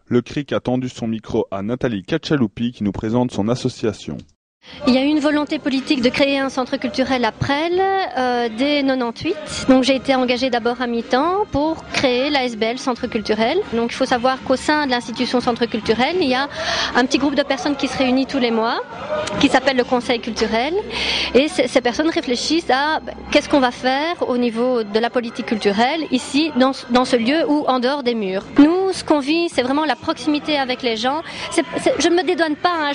Le CRIC a tendu son micro à Nathalie Cachaloupi qui nous présente son association. Il y a eu une volonté politique de créer un centre culturel à Presles dès 98. Donc j'ai été engagée d'abord à mi-temps pour créer l'ASBL Centre culturel. Donc il faut savoir qu'au sein de l'institution Centre culturel, il y a un petit groupe de personnes qui se réunit tous les mois, qui s'appelle le Conseil culturel. Et ces personnes réfléchissent à qu'est-ce qu'on va faire au niveau de la politique culturelle ici, dans ce lieu ou en dehors des murs. Nous, ce qu'on vit, c'est vraiment la proximité avec les gens. Je ne me dédouane pas,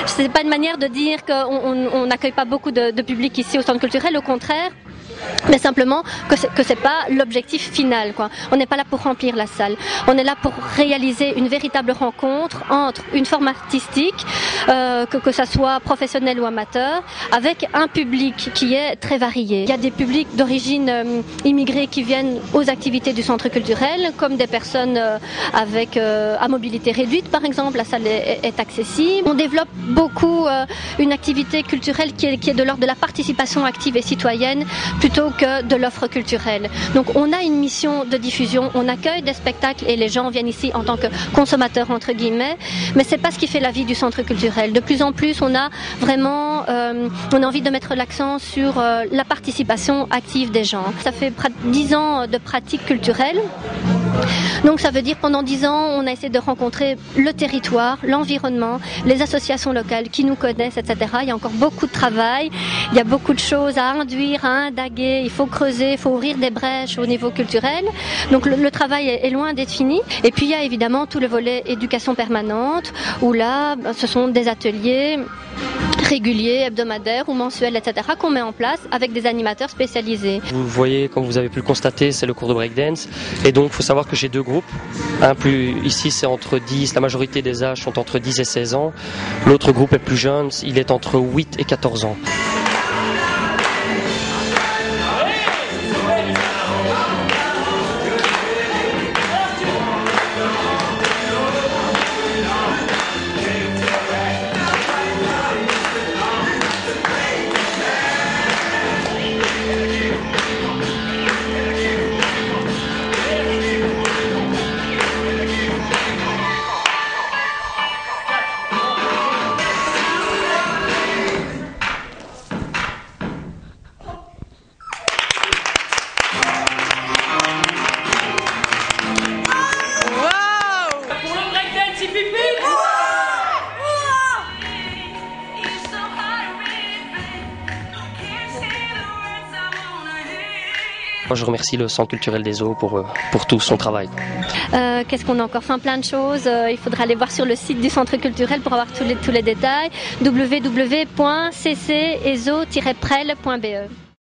c'est pas une manière de dire qu'on n'accueille pas beaucoup de public ici au centre culturel, au contraire. Mais simplement que c'est pas l'objectif final, quoi. On n'est pas là pour remplir la salle. On est là pour réaliser une véritable rencontre entre une forme artistique, que ça soit professionnel ou amateur, avec un public qui est très varié. Il y a des publics d'origine immigrée qui viennent aux activités du centre culturel, comme des personnes à mobilité réduite, par exemple. La salle est accessible. On développe beaucoup une activité culturelle qui est de l'ordre de la participation active et citoyenne, plutôt que de l'offre culturelle. Donc on a une mission de diffusion, on accueille des spectacles et les gens viennent ici en tant que consommateurs entre guillemets, mais c'est pas ce qui fait la vie du centre culturel. De plus en plus, on a vraiment on a envie de mettre l'accent sur la participation active des gens. Ça fait 10 ans de pratique culturelle. Donc ça veut dire pendant 10 ans, on a essayé de rencontrer le territoire, l'environnement, les associations locales qui nous connaissent, etc. Il y a encore beaucoup de travail, il y a beaucoup de choses à induire, à indaguer, il faut creuser, il faut ouvrir des brèches au niveau culturel. Donc le travail est loin d'être fini. Et puis il y a évidemment tout le volet éducation permanente, où là, ce sont des ateliers réguliers, hebdomadaires ou mensuels, etc. qu'on met en place avec des animateurs spécialisés. Vous voyez, comme vous avez pu le constater, c'est le cours de breakdance. Et donc, il faut savoir que j'ai 2 groupes. Ici, c'est entre 10, la majorité des âges sont entre 10 et 16 ans. L'autre groupe est plus jeune, il est entre 8 et 14 ans. Moi, je remercie le Centre culturel des Eaux pour tout son travail. Qu'est-ce qu'on a encore fait? Plein de choses. Il faudra aller voir sur le site du Centre culturel pour avoir tous les détails. www.cceso-prel.be